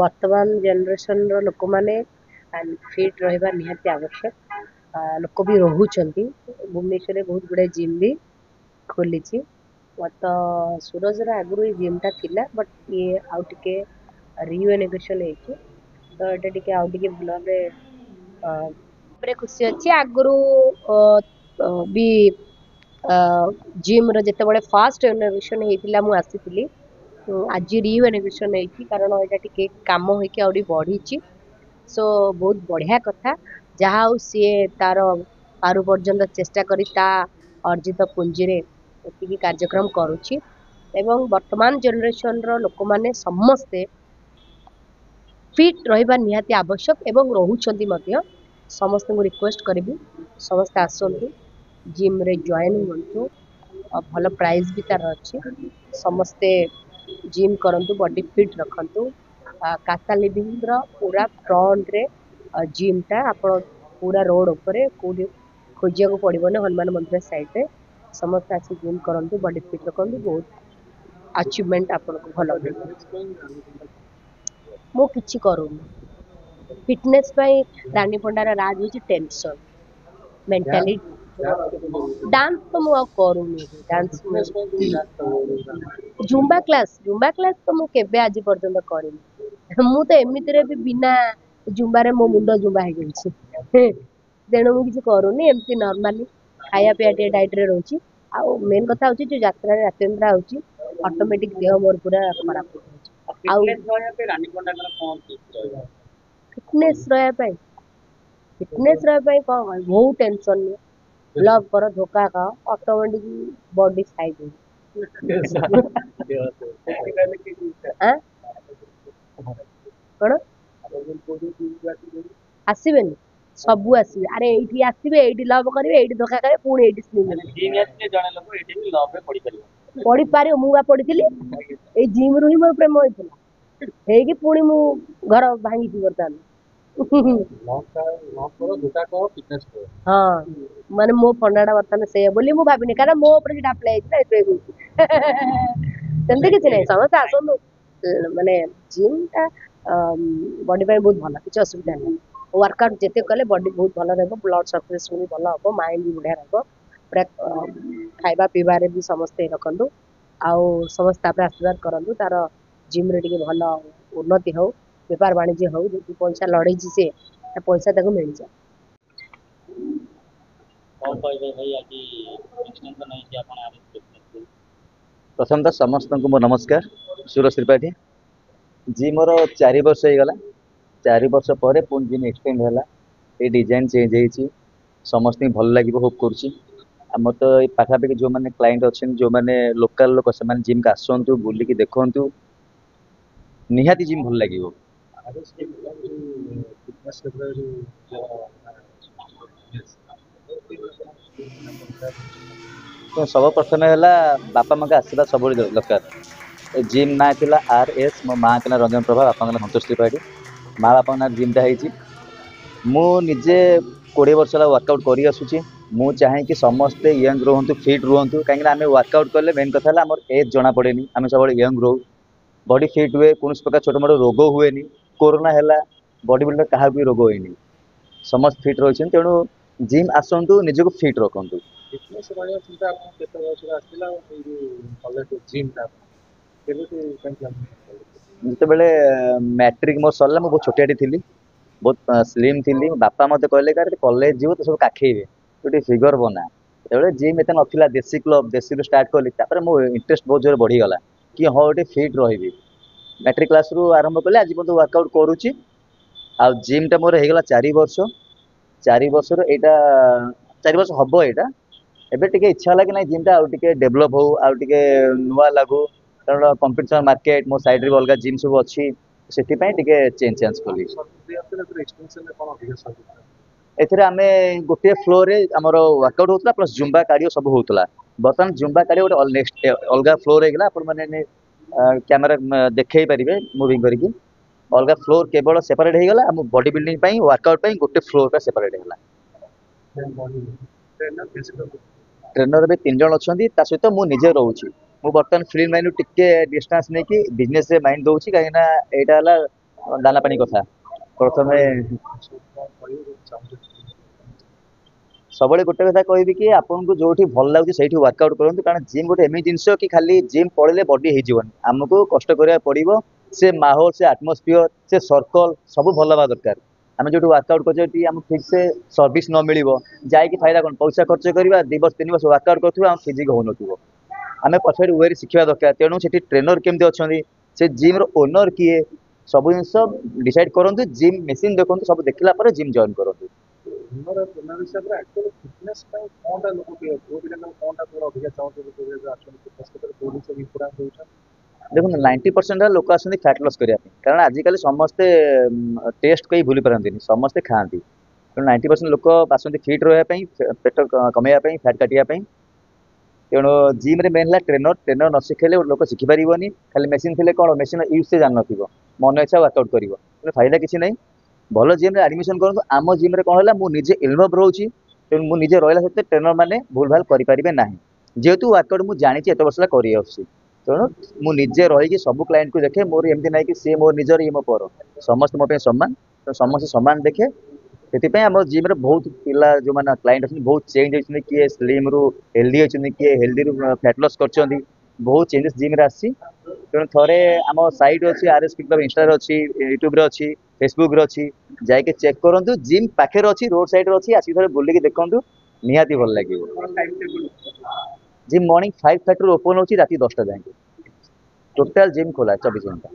ବର୍ତ୍ତମାନ ଜେନେରେସନର ଲୋକମାନେ ଫିଟ୍ ରହିବା ନିହାତି ଆବଶ୍ୟକ। ଲୋକ ବି ରହୁଛନ୍ତି। ଭୁବନେଶ୍ୱରରେ ବହୁତ ଗୁଡ଼ାଏ ଜିମ୍ ବି ଖୋଲିଛି। ତ ସୁରଜର ଆଗରୁ ଏଇ ଜିମ୍ଟା ଥିଲା, ବଟ୍ ଇଏ ଆଉ ଟିକେ ରିୟୁନିଭେସନ୍ ହେଇଛି। ତ ଏଇଟା ଟିକେ ଆଉ ଟିକେ ଭଲ ଭାବେ ଉପରେ ଖୁସି ଅଛି। ଆଗରୁ ବି ଜିମ୍ର ଯେତେବେଳେ ଫାଷ୍ଟ ଇନୋଭେସନ୍ ହେଇଥିଲା ମୁଁ ଆସିଥିଲି। ଆଜି ରିୟୁନିଭେସନ୍ ହେଇଛି, କାରଣ ଏଇଟା ଟିକେ କାମ ହେଇକି ଆହୁରି ବଢିଛି। ସୋ ବହୁତ ବଢିଆ କଥା। ଯାହା ହଉ ସିଏ ତାର ପାରୁ ପର୍ଯ୍ୟନ୍ତ ଚେଷ୍ଟା କରି ତା ଅର୍ଜିତ ପୁଞ୍ଜିରେ ଏତିକି କାର୍ଯ୍ୟକ୍ରମ କରୁଛି। ଏବଂ ବର୍ତ୍ତମାନ ଜେନେରେସନର ଲୋକମାନେ ସମସ୍ତେ ଫିଟ୍ ରହିବା ନିହାତି ଆବଶ୍ୟକ ଏବଂ ରହୁଛନ୍ତି ମଧ୍ୟ। ସମସ୍ତଙ୍କୁ ରିକ୍ୱେଷ୍ଟ କରିବି ସମସ୍ତେ ଆସନ୍ତୁ, ଜିମ୍ରେ ଜଏନ୍ ହୁଅନ୍ତୁ। ଭଲ ପ୍ରାଇସ୍ ବି ତାର ଅଛି। ସମସ୍ତେ ଜିମ୍ କରନ୍ତୁ, ବଡି ଫିଟ୍ ରଖନ୍ତୁ। କାତା ଲିଭିଂର ପୁରା ଫ୍ରଣ୍ଟରେ ଜିମ୍ଟା, ଆପଣ ପୁରା ରୋଡ ଉପରେ କୋଉଠି ଖୋଜିବାକୁ ପଡିବନି। ହନୁମାନ ମନ୍ଦିର ସାଇଡରେ ସମସ୍ତେ ଆସି ଜିମ୍ କରନ୍ତୁ, ବଡି ଫିଟ୍ ରଖନ୍ତୁ। ବହୁତ ଆଚିଭମେଣ୍ଟ ଆପଣଙ୍କୁ ଭଲ ମିଳିବ। ମୁଁ କିଛି କରୁନି ଫିଟନେସ୍ ପାଇଁ। ରାନୀ ପଣ୍ଡାର ରାଜ ହଉଛି ଟେନସନ, ମେଣ୍ଟାଲି। डांस तो मु आ करूनी। डांस जुम्बा क्लास तो मु केबे आज पर्यंत करिनी। मु तो एमितिरे भी बिना जुम्बारे मो मुंड जुम्बा हो जाଉଛି। तेणु मु किसी करूनी, एमती नॉर्मली खाया पिया टे डाइट रे रहउची। आ मेन कथा होची जो यात्रा रे रातेंद्रा होची, ऑटोमेटिक देह मोर पूरा खराब हो जाଉଛି। आ फिटनेस रहया पे कौन बहुत टेंशन लव करो धोखा खाओ, ऑटोमेटिक बॉडी साइज कौन आसबेनि सबू आसबे। अरे ये आसबे, ये लव करेंगे, ये धोखा खाए, पुणी ये पढ़ी पार। मुझे पढ़ी जिम रु ही मोर प्रेम होता है। पुणी मु घर भांगी बर्तमान। हाँ माने मो फंडाटा बर्तमान से बोली मु भाविनी, कारण मो ऊपर सेटा अप्लाई हेछि ना एते सेमते किछि नै। समस्त आसंतु माने जिम टा बॉडी पे बहुत भला, किछि असुविधा नै। वर्कआउट जेते कले बॉडी बहुत भला रहबो, ब्लड सर्कुलेशन भी भला हबो, माइंड भी बढ़िया रहबो। पूरा खाइबा पीबा रे भी समस्त रखंतु। आउ समस्त आपरे आशीर्वाद करंतु तार जिम रे टिके भला उन्नति हो, व्यापार वाणिज्य हो। जे पैसा लड़े से पैसा ताको मिल जाए। प्रथम तो समस्त को मोर नमस्कार। सूरज त्रिपाठी जी मोर 4 वर्ष हो गला। 4 वर्ष पर पुणी जिम एक्सटेंड है, ये डिजाइन चेंज हो समस्त भल लगे होप करुँची। आम तो ये पाखापाखि जो मैंने क्लाइंट अच्छे, जो मैंने लोकल लोक से जिम का आसतु बुलिकी देखु, निहाती जिम भल लगे। तो सब प्रथम है बापा माँ का आशीर्वाद सब दरकार। जिम ना थिला RS, मो माँ के ना रंजन प्रभा, बापा ना संतोष त्रिपाठी। माँ बापा ना जिमटा है। मु निजे 20 वर्ष वर्कआउट कर आसुची। मु चाहे कि समस्ते यंग रुहतु, फिट रुहतु। कहीं आम वर्कआउट कले मेन कथा आम एज जना पड़े, आम सब यंग रो, बॉडी फिट हुए, कौन प्रकार छोट मोट रोग हुए। कोरोना है बॉडी बिल्डर क्या भी रोग हुए, समस्त फिट रही। तेणु जिम आसतु, निजक फिट रखु। जिते मैट्रिक मोर सरला बहुत छोटियाटी थी, बहुत स्लिम थी। बापा मत कहले कॉलेज जीव तो सब काखेबे, तो फिगर बना। जो जिम एत ना देसी क्लब, देसी रू स्टार्ट कली, मो इंटरेस्ट बहुत जोर बढ़ीगला कि हाँ ये फिट रही। मैट्रिक क्लास रू आरंभ कले आज पर्यटन वर्कआउट करुच्ची। आ जिम टा मोर हो 4 वर्ष। 4 वर्ष एटा 4 वर्ष हम यहाँ एबे टिके इच्छा है कि ना जिम टा आउ टिके डेभलप हो, आउ टिके नुआ लागू। कारण कंपटीशन मार्केट मो साइड रे अलग जिम सब अच्छी, से चेंज चेंज कली। एथिरे आमे गोटे फ्लोर रे हमर वर्कआउट होतला, प्लस जुम्बा कार्डियो सब होतला। बर्तमान जुम्बा कार्डियो गोटे नेक्स्ट अलग फ्लोर हेगला। आपण माने कैमरा देखै परिबे मूविंग करके। अलग फ्लोर केवल सेपरेट हेगला। हम बॉडी बिल्डिंग पई, वर्कआउट पई गोटे फ्लोर का सेपरेट हेगला। ट्रेनर भी 3 जन अच्छा, सहित मु निजे रोचे। मु बर्तमान फिल्म लाइन टिके डिस्टेंस नहीं कि बिजनेस रे माइंड दउची, कहीं ना एटा हला दाना पानी कथा प्रथम सब गोटे कथा कहबी कि आपको जो भल लगे से वर्कआउट करूँ कारण जिम गोटे एमती जिनस कि खाली जिम पड़े बॉडी होजन आमको कष्ट करा पड़ो से माहौल से आटमोस्फियर से सर्कल सब भल हवा दरकार आम जो वर्कआउट कर आम ठीक से सर्विस न मिल जाकि फायदा कौन पैसा खर्च करवा 2 वर्ष 3 वर्ष वर्कआउट कर फिजिक हो आम पछे वे शिखा दरकार तेणु से ट्रेनर केमती अच्छा से जिम ओनर किए सब जिन डिसाइड करूँ जिम मेसीन देखो सब देखला जिम जॉइन करूँ देखो 90% लोक आस फैट लॉस करने कारण आजिकल समस्ते टेस्ट कहीं भूली पारती समस्ते खाती तेणु 90% लोक आसती फिट रही पेट कमेवाई फैट काटापी तेणु जिम रे मेन है ट्रेनर ट्रेनर न शिखेले गोटे लोक शिखिपार खाली मेसीन थे कौन मेसीन यूज से जान न मन इच्छा वर्कआउट कर फायदा किसी ना भल जिम आडमिशन करूँ आम जिम कौन है मुझे इनवल्व रोचे तेणु मुझे रहा सत्ते ट्रेनर मैंने भूल भाल करें ना जेहेतु वर्कआउट मुझे जानी एत वर्ष कर तेणु मुझे रही सब क्लाइंट को देखे मोर एमती ना कि सी मोर निजर ये मो पर समस्त मो सम्मान तो समस्त सम्मान देखे से आम जिम बहुत पिला जो मैंने क्लाइंट अच्छे बहुत चेंज होती किए स्लिम रु हेल्दी होती किए हेल्दी रु फैट लॉस कर बहुत चेंजेस जिम रे आसी तेणु थे आम साइट अच्छी RS क्लब इंस्टा अच्छी यूट्यूब अच्छी फेसबुक अच्छी जाके चेक करूँ जिम पाखे अच्छी रोड साइड अच्छी आसिक थे बुलिक देखूँ निहाती भल लगे जिम मॉर्निंग 5:30 ओपन होची राती 10टा जाए टोटाल जिम खोला 24 घंटा